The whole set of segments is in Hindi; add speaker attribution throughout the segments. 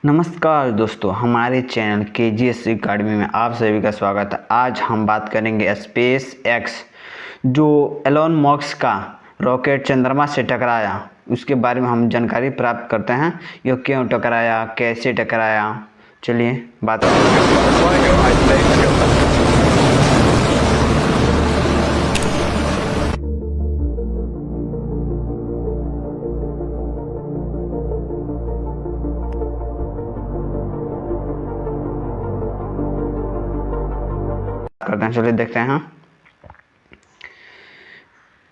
Speaker 1: नमस्कार दोस्तों, हमारे चैनल KGS अकेडमी में आप सभी का स्वागत है। आज हम बात करेंगे स्पेस एक्स जो एलोन मस्क का रॉकेट चंद्रमा से टकराया उसके बारे में हम जानकारी प्राप्त करते हैं। यह क्यों टकराया, कैसे टकराया, चलिए बात करते हैं। चलिए देखते हैं।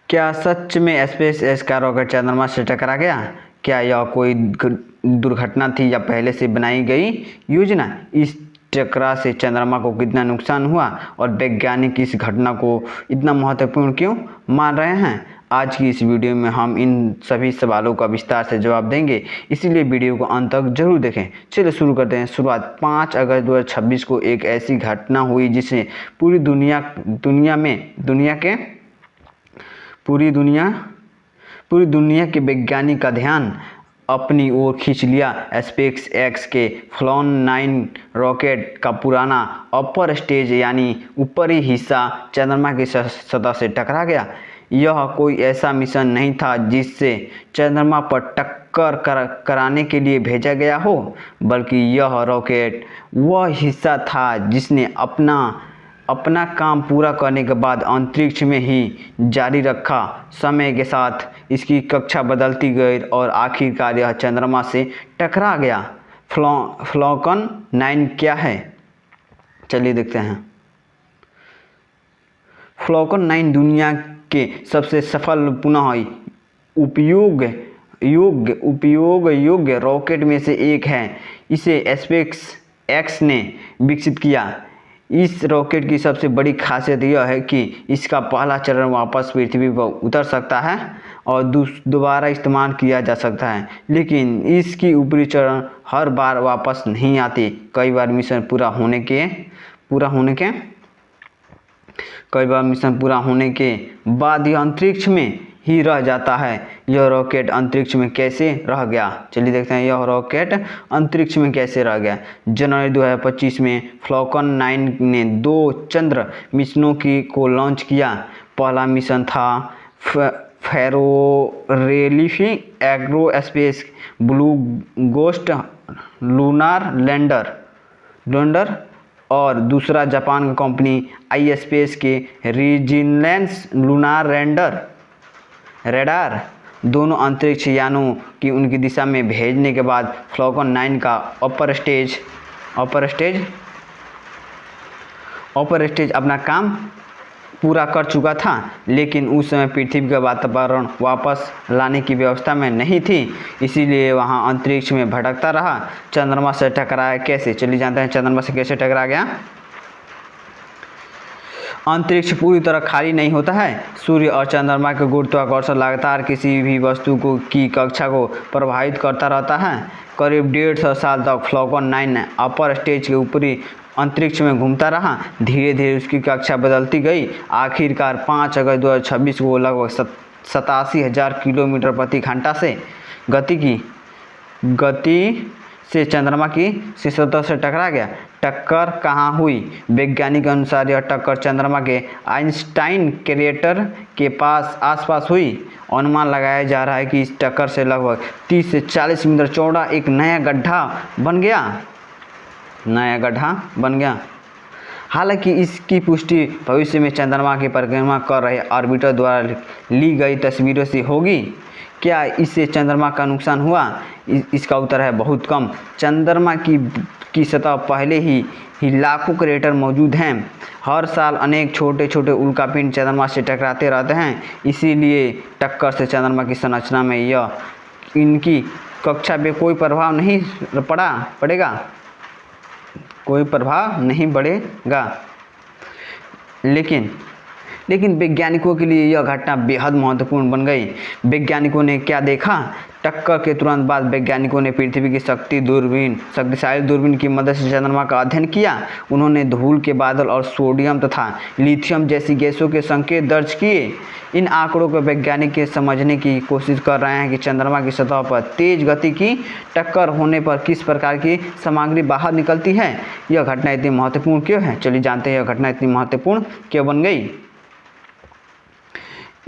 Speaker 1: क्या सच में स्पेस एक्स का रॉकेट चंद्रमा से टकरा गया? क्या यह कोई दुर्घटना थी या पहले से बनाई गई योजना? इस टकरा से चंद्रमा को कितना नुकसान हुआ और वैज्ञानिक इस घटना को इतना महत्वपूर्ण क्यों मान रहे हैं? आज की इस वीडियो में हम इन सभी सवालों का विस्तार से जवाब देंगे, इसीलिए वीडियो को अंत तक जरूर देखें। चलिए शुरू करते हैं। शुरुआत 5 अगस्त 2026 को एक ऐसी घटना हुई जिसने पूरी दुनिया के वैज्ञानिक का ध्यान अपनी ओर खींच लिया। स्पेस एक्स के फॉल्कन 9 रॉकेट का पुराना अपर स्टेज यानी ऊपरी हिस्सा चंद्रमा की सतह से टकरा गया। यह कोई ऐसा मिशन नहीं था जिससे चंद्रमा पर टक्कर कराने के लिए भेजा गया हो, बल्कि यह रॉकेट वह हिस्सा था जिसने अपना काम पूरा करने के बाद अंतरिक्ष में ही जारी रखा। समय के साथ इसकी कक्षा बदलती गई और आखिरकार यह चंद्रमा से टकरा गया। फॉल्कन 9 क्या है, चलिए देखते हैं। फॉल्कन 9 दुनिया के सबसे सफल पुनः उपयोग योग्य रॉकेट में से एक है। इसे स्पेस एक्स ने विकसित किया। इस रॉकेट की सबसे बड़ी खासियत यह है कि इसका पहला चरण वापस पृथ्वी पर उतर सकता है और दोबारा इस्तेमाल किया जा सकता है, लेकिन इसकी ऊपरी चरण हर बार वापस नहीं आती। कई बार मिशन पूरा होने के बाद यह अंतरिक्ष में ही रह जाता है। यह रॉकेट अंतरिक्ष में कैसे रह गया, चलिए देखते हैं। यह रॉकेट अंतरिक्ष में कैसे रह गया। जनवरी 2025 में फॉल्कन 9 ने 2 चंद्र मिशनों को लॉन्च किया। पहला मिशन था फेरोरेलिफी एग्रोस्पेस ब्लू गोस्ट लूनार लैंडर और दूसरा जापान की कंपनी iSpace के रीजिलेंस लूनार रडार। दोनों अंतरिक्ष यानों की उनकी दिशा में भेजने के बाद फॉल्कन 9 का अपर स्टेज अपना काम पूरा कर चुका था, लेकिन उस समय पृथ्वी का वातावरण वापस लाने की व्यवस्था में नहीं थी, इसीलिए वहां अंतरिक्ष में भटकता रहा। चंद्रमा से टकराया कैसे, चलिए जानते हैं चंद्रमा से कैसे टकरा गया। अंतरिक्ष पूरी तरह खाली नहीं होता है। सूर्य और चंद्रमा के गुरुत्वाकर्षण लगातार किसी भी वस्तु की कक्षा को प्रभावित करता रहता है। करीब 150 साल तक फॉल्कन 9 अपर स्टेज के ऊपरी अंतरिक्ष में घूमता रहा। धीरे धीरे उसकी कक्षा बदलती गई। आखिरकार 5 अगस्त 2026 को लगभग 87,000 किलोमीटर प्रति घंटा से गति से चंद्रमा की सतह से टकरा गया। टक्कर कहाँ हुई? वैज्ञानिक के अनुसार यह टक्कर चंद्रमा के आइंस्टाइन क्रेटर के आसपास हुई। अनुमान लगाया जा रहा है कि इस टक्कर से लगभग 30 से 40 मीटर चौड़ा एक नया गड्ढा बन गया। हालांकि इसकी पुष्टि भविष्य में चंद्रमा की परिक्रमा कर रहे ऑर्बिटर द्वारा ली गई तस्वीरों से होगी। क्या इससे चंद्रमा का नुकसान हुआ? इसका उत्तर है बहुत कम। चंद्रमा की सतह पहले ही लाखों क्रेटर मौजूद हैं। हर साल अनेक छोटे छोटे उल्कापिंड चंद्रमा से टकराते रहते हैं, इसीलिए टक्कर से चंद्रमा की संरचना में इनकी कक्षा पे कोई प्रभाव नहीं पड़ेगा। लेकिन वैज्ञानिकों के लिए यह घटना बेहद महत्वपूर्ण बन गई। वैज्ञानिकों ने क्या देखा? टक्कर के तुरंत बाद वैज्ञानिकों ने पृथ्वी की शक्तिशाली दूरबीन की मदद से चंद्रमा का अध्ययन किया। उन्होंने धूल के बादल और सोडियम तथा लिथियम जैसी गैसों के संकेत दर्ज किए। इन आंकड़ों को वैज्ञानिक के समझने की कोशिश कर रहे हैं कि चंद्रमा की सतह पर तेज गति की टक्कर होने पर किस प्रकार की सामग्री बाहर निकलती है। यह घटना इतनी महत्वपूर्ण क्यों है, चलिए जानते हैं यह घटना इतनी महत्वपूर्ण क्यों बन गई।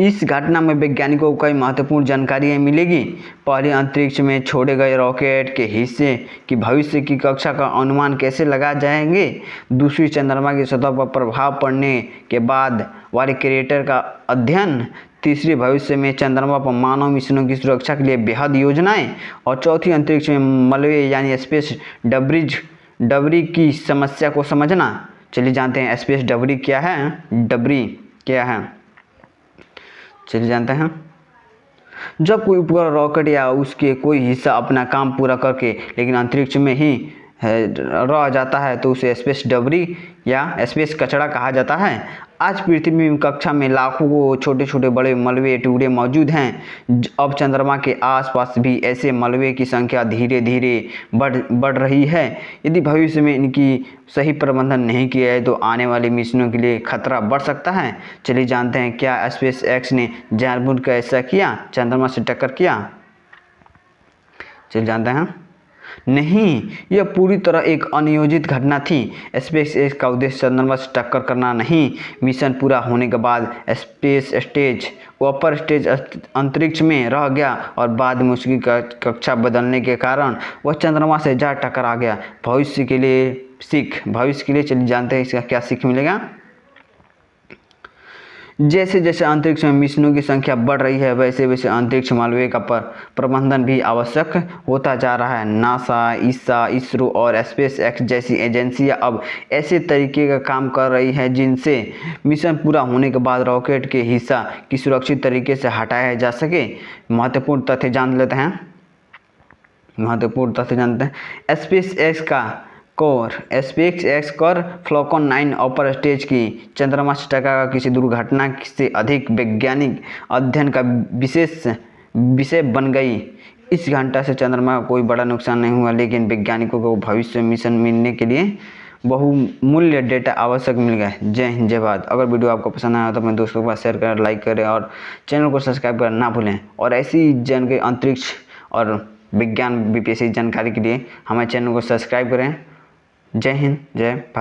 Speaker 1: इस घटना में वैज्ञानिकों को कई महत्वपूर्ण जानकारियाँ मिलेगी। पहले, अंतरिक्ष में छोड़े गए रॉकेट के हिस्से की भविष्य की कक्षा का अनुमान कैसे लगाए जाएंगे। दूसरी, चंद्रमा की सतह पर प्रभाव पड़ने के बाद वाले क्रेटर का अध्ययन। तीसरी, भविष्य में चंद्रमा पर मानव मिशनों की सुरक्षा के लिए बेहद योजनाएं। और चौथी, अंतरिक्ष में मलबे यानी स्पेस डबरी की समस्या को समझना। चलिए जानते हैं स्पेस डबरी क्या है। चलिए जानते हैं। जब कोई उपग्रह, रॉकेट या उसके कोई हिस्सा अपना काम पूरा करके लेकिन अंतरिक्ष में ही रह जाता है तो उसे स्पेस डबरी या स्पेस कचरा कहा जाता है। आज पृथ्वी कक्षा में लाखों छोटे छोटे बड़े मलबे टुकड़े मौजूद हैं। अब चंद्रमा के आसपास भी ऐसे मलबे की संख्या धीरे धीरे बढ़ रही है। यदि भविष्य में इनकी सही प्रबंधन नहीं किया जाए तो आने वाले मिशनों के लिए खतरा बढ़ सकता है। चलिए जानते हैं, क्या स्पेस एक्स ने जानबूझकर ऐसा किया, चंद्रमा से टक्कर किया। चलिए जानते हैं। नहीं, यह पूरी तरह एक अनियोजित घटना थी। स्पेस एक्स का उद्देश्य चंद्रमा से टक्कर करना नहीं। मिशन पूरा होने के बाद अपर स्टेज अंतरिक्ष में रह गया और बाद में उसकी कक्षा बदलने के कारण वह चंद्रमा से जा टकरा गया। भविष्य के लिए चलिए जानते हैं इसका क्या सीख मिलेगा। जैसे जैसे अंतरिक्ष में मिशनों की संख्या बढ़ रही है वैसे वैसे अंतरिक्ष मलबे का प्रबंधन भी आवश्यक होता जा रहा है। नासा, इसरो और स्पेस एक्स जैसी एजेंसियां अब ऐसे तरीके का काम कर रही है जिनसे मिशन पूरा होने के बाद रॉकेट के हिस्सा की सुरक्षित तरीके से हटाया जा सके। महत्वपूर्ण तथ्य जानते हैं। स्पेस एक्स कर फॉल्कन 9 अपर स्टेज की चंद्रमा से टक्कर का किसी दुर्घटना से अधिक वैज्ञानिक अध्ययन का विषय बन गई। इस घटना से चंद्रमा का कोई बड़ा नुकसान नहीं हुआ, लेकिन वैज्ञानिकों को भविष्य मिशन मिलने के लिए बहुमूल्य डेटा आवश्यक मिल गया। जय हिंद, जय भारत। अगर वीडियो आपको पसंद आया तो अपने दोस्तों के पास शेयर करें, लाइक करें और चैनल को सब्सक्राइब करना ना भूलें। और ऐसी जानकारी अंतरिक्ष और विज्ञान बीपीएससी जानकारी के लिए हमारे चैनल को सब्सक्राइब करें। जय हिंद, जय भारत।